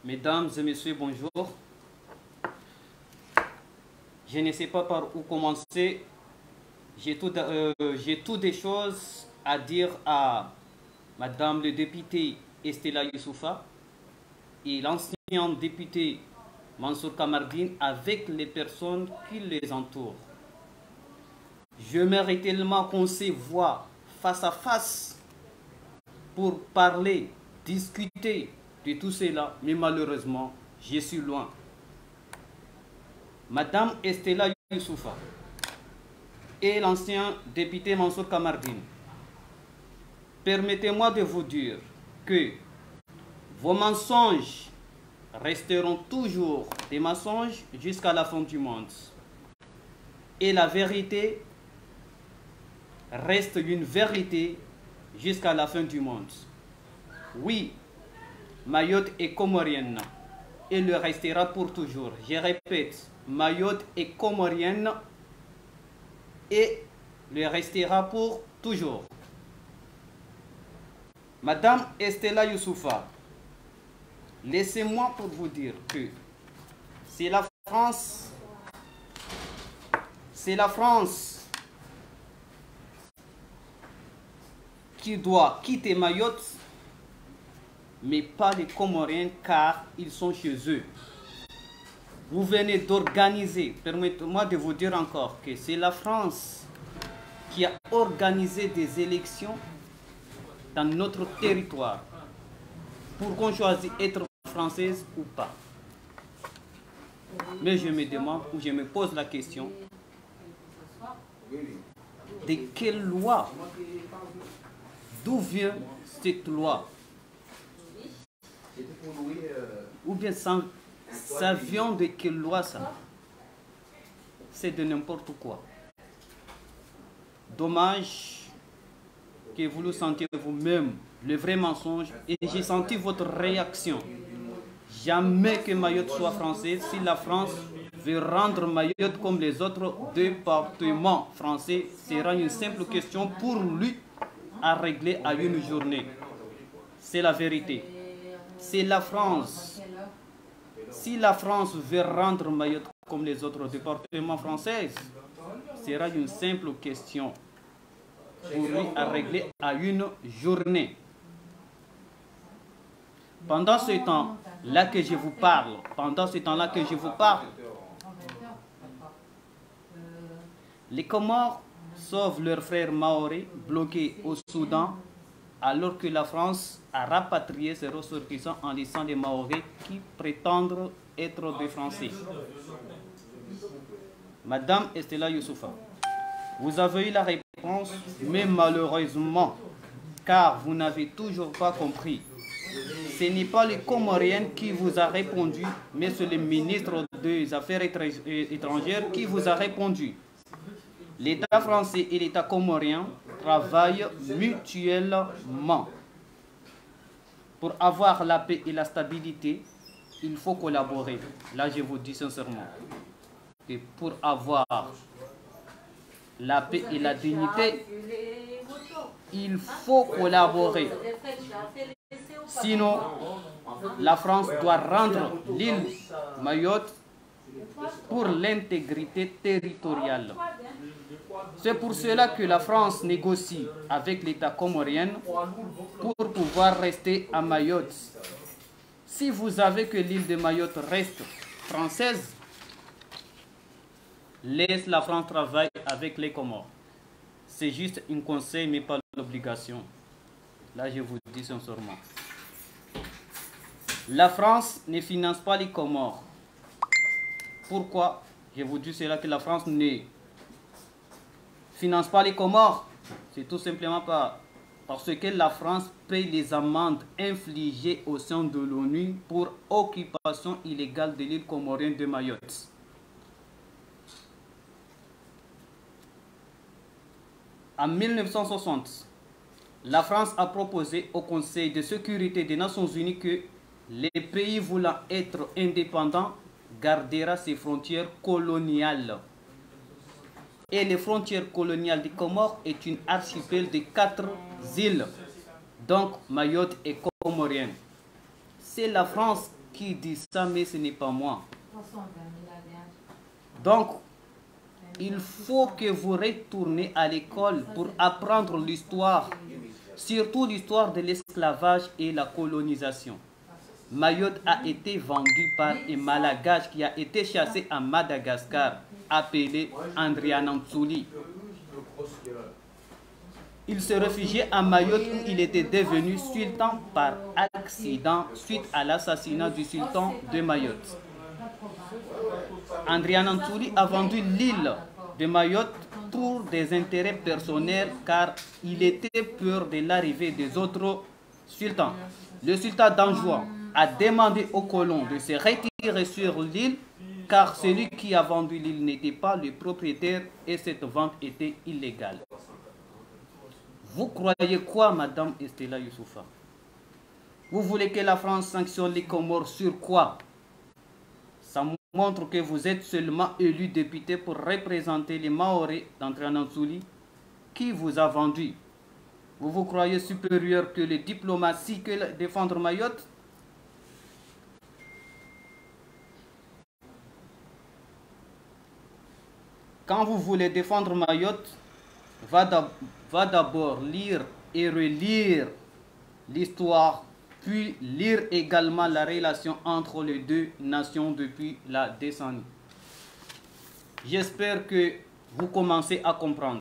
Mesdames et messieurs, bonjour. Je ne sais pas par où commencer. J'ai tout des choses à dire à Madame le député Estella Youssoufa et l'ancien député Mansour Kamardine avec les personnes qui les entourent. J'aimerais tellement qu'on se voit face à face pour parler, discuter de tout cela, mais malheureusement, je suis loin. Madame Estella Youssoufa et l'ancien député Mansour Kamardine, permettez-moi de vous dire que vos mensonges resteront toujours des mensonges jusqu'à la fin du monde. Et la vérité reste une vérité jusqu'à la fin du monde. Oui, Mayotte est comorienne et le restera pour toujours. Je répète, Mayotte est comorienne et le restera pour toujours. Madame Estella Youssoufa, laissez-moi pour vous dire que c'est la France qui doit quitter Mayotte, mais pas les Comoriens car ils sont chez eux. Vous venez d'organiser, permettez-moi de vous dire encore que c'est la France qui a organisé des élections dans notre territoire pour qu'on choisisse être française ou pas. Mais je me demande ou je me pose la question de quelle loi, d'où vient cette loi? Ou bien ça vient de quelle loi ça? C'est de n'importe quoi. Dommage que vous le sentiez vous-même, le vrai mensonge, et j'ai senti votre réaction. Jamais que Mayotte soit française. Si la France veut rendre Mayotte comme les autres départements français, sera une simple question pour lui à régler à une journée. C'est la vérité. C'est la France. Si la France veut rendre Mayotte comme les autres départements français, sera une simple question pour lui à régler à une journée. Pendant ce temps-là que je vous parle, les Comores sauvent leurs frères maoris bloqués au Soudan, alors que la France a rapatrié ses ressortissants en laissant les Maoris qui prétendent être des Français. Madame Estella Youssoufa, vous avez eu la réponse, mais malheureusement, car vous n'avez toujours pas compris. Ce n'est pas le Comorien qui vous a répondu, mais c'est le ministre des Affaires étrangères qui vous a répondu. L'État français et l'État comorien travaillent mutuellement. Pour avoir la paix et la stabilité, il faut collaborer. Là, je vous dis sincèrement. Et pour avoir la paix et la dignité, il faut collaborer. Sinon, la France doit rendre l'île Mayotte pour l'intégrité territoriale. C'est pour cela que la France négocie avec l'État comorien pour pouvoir rester à Mayotte. Si vous avez que l'île de Mayotte reste française, laisse la France travailler avec les Comores. C'est juste un conseil, mais pas l'obligation. Là, je vous dis sincèrement. La France ne finance pas les Comores. Pourquoi? Je vous dis cela que la France ne finance pas les Comores. C'est tout simplement parce que la France paye les amendes infligées au sein de l'ONU pour occupation illégale de l'île comorienne de Mayotte. En 1960, la France a proposé au Conseil de sécurité des Nations Unies que les pays voulant être indépendants gardera ses frontières coloniales. Et les frontières coloniales des Comores est une archipel de 4 îles. Donc Mayotte est comorienne. C'est la France qui dit ça, mais ce n'est pas moi. Donc, il faut que vous retournez à l'école pour apprendre l'histoire, surtout l'histoire de l'esclavage et la colonisation. Mayotte a été vendue par un Malgache qui a été chassé à Madagascar, appelé Andrianan Ntsuli. Il se réfugiait à Mayotte où il était devenu sultan par accident suite à l'assassinat du sultan de Mayotte. Andrianan Ntsuli a vendu l'île de Mayotte pour des intérêts personnels car il était peur de l'arrivée des autres sultans. Le sultan d'Anjouan a demandé aux colons de se retirer sur l'île car celui qui a vendu l'île n'était pas le propriétaire et cette vente était illégale. Vous croyez quoi, Madame Estella Youssoufa? Vous voulez que la France sanctionne les Comores sur quoi? Ça montre que vous êtes seulement élu député pour représenter les Maoris d'Andrianan Ntsuli qui vous a vendu. Vous vous croyez supérieur que les diplomaties que défendre Mayotte? Quand vous voulez défendre Mayotte, va d'abord lire et relire l'histoire, puis lire également la relation entre les deux nations depuis la décennie. J'espère que vous commencez à comprendre.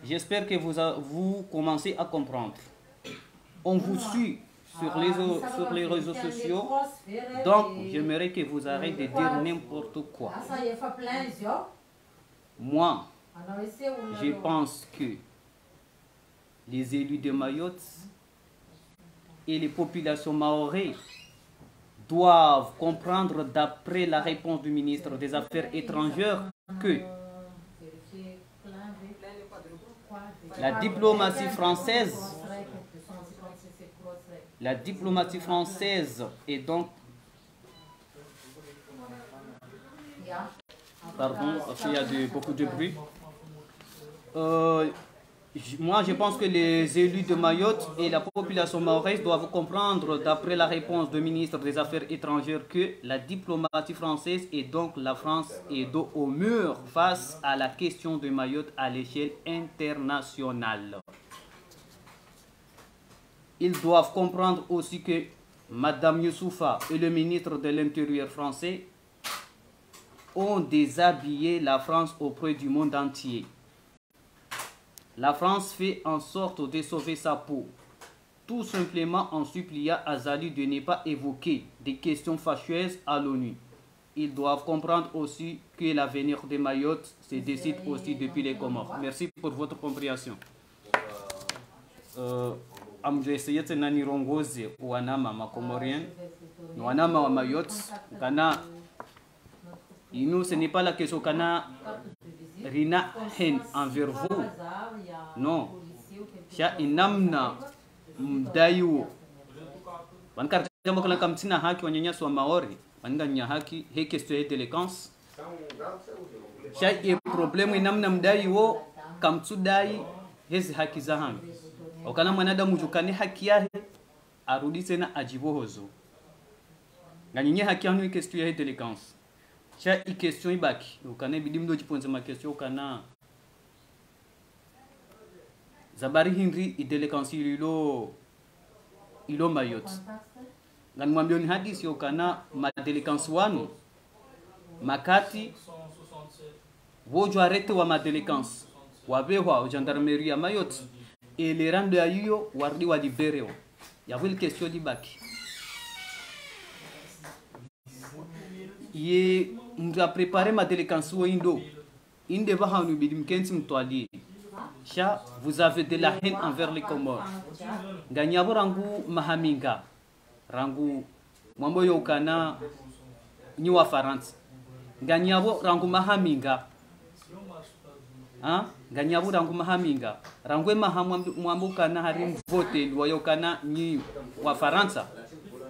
J'espère que vous commencez à comprendre. On vous suit sur les réseaux sociaux, donc j'aimerais que vous arrêtez de dire n'importe quoi. Moi, je pense que les élus de Mayotte et les populations maoris doivent comprendre, d'après la réponse du ministre des Affaires étrangères, que la diplomatie française est donc... Pardon, parce qu'il y a beaucoup de bruit. Moi, je pense que les élus de Mayotte et la population mahoraise doivent comprendre, d'après la réponse du ministre des Affaires étrangères, que la diplomatie française et donc la France est dos au mur face à la question de Mayotte à l'échelle internationale. Ils doivent comprendre aussi que Mme Youssoufa et le ministre de l'Intérieur français ont déshabillé la France auprès du monde entier. La France fait en sorte de sauver sa peau, tout simplement en suppliant Azali de ne pas évoquer des questions fâcheuses à l'ONU. Ils doivent comprendre aussi que l'avenir de Mayotte se décide aussi depuis les Comores. Merci pour votre compréhension. Amjessayete nani rongozi wanama makomorien, wanama wa Mayotte, kana nous ce n'est pas la question kana rina hen envers vous. Non. Sha inamna mdayo. Wankar jambo kala kamtina haki wanyanyasi wa Maori, wanganya haki he question de délinquance. Sha e problème inamna mdayo kamtsudai hezi haki za hangi. Okana mwanadamu jukani haki yake arudi tena ajibohozo. Nganyinye haki yanu question de délinquance. Sha i question ibaki. Okana bidimdo jiponze ma question okana Zabari Henry idelekansi ilo Mayotte. Ngani mwambio ni hadisi okana madelekansi wanu makati wojo arete wa madelekansi wabewa o gendarmerie ya Mayotte et les rando ayo wardi wa libereo. Ya vil question di baki. Ye mja préparer madelekansi wo indo. Inde ba hanu bidim kensi mtwali. Cha, vous avez de la haine envers les Comores. Ganyabo rangu mahaminga. Rangu mambo yokana niwa Faransa. Ganyabo rangu mahaminga. Ganyabo rangu mahaminga. Rangu mahamwambo kana harim vote lwa yokana ni wa Faransa.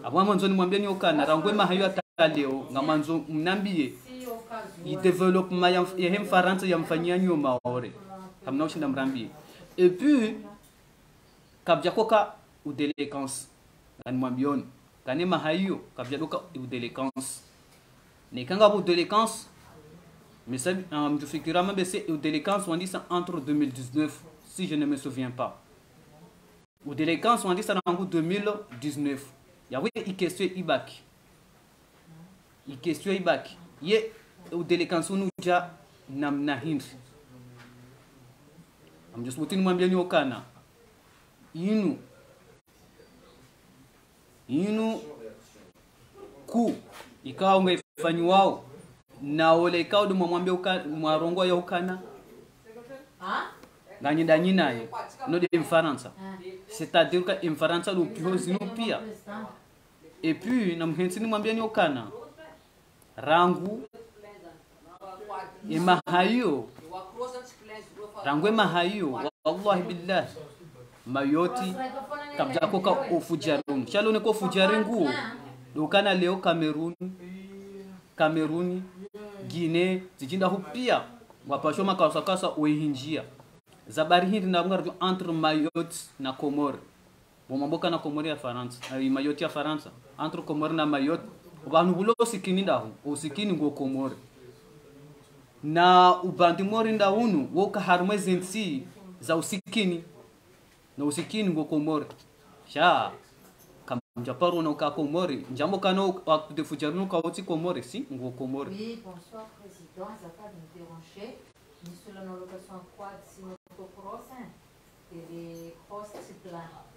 Abwa mwanzo nimwambia ni okana rangwe mahayo ataleo nga mwanzo mnambie i development ya hem Faransa yamfanyia nyuma ore hamna ushinda mrambie et puis kabja koka udéléquence ngani mwambioni kane mahayo kabja doka udéléquence nekanga bu udéléquence mais ça me fikira même c'est udéléquence on dit ça entre 2019 si je ne me souviens pas udéléquence on dit ça en 2019 yawe ikeswe ibaki ye udéléquence unuja namna hindi amjusmutini mwambia ni okana inu ku ikawa ungefanyiwao na ole ikawa mwambia mwarongwa ya okana nganyindanyi naye no de Faransa c'est-à-dire que en Faransa lo piozi no pia et puis na mhensini mwambia ni okana rangu emahayo rangu emahayo wallahi billahi mayoti kabja koka ufujarun shalone ko fujarengu dokana leo Cameroon Guinée zijinda hupia wapasho makasakasa wehinjia zabari hindi na ngarjo entre Mayotte na Comore bomamboka na Comore ya Faransa Mayotte ya Faransa entre Comore na Mayotte abantu bulo sikini ndaho usikini ngo Comore na ubandi mori ndahunu woka harmwe zensi za usikini na usikini ngo Comore sha kamjaparo na uka Comore njambo kano wakudefujaruno ka oti Comore si ngo Comore. Oui, bonsoir président, ça pas de me déranger. Nous sommes dans l'occasion quoi de notre procès et les cross plan.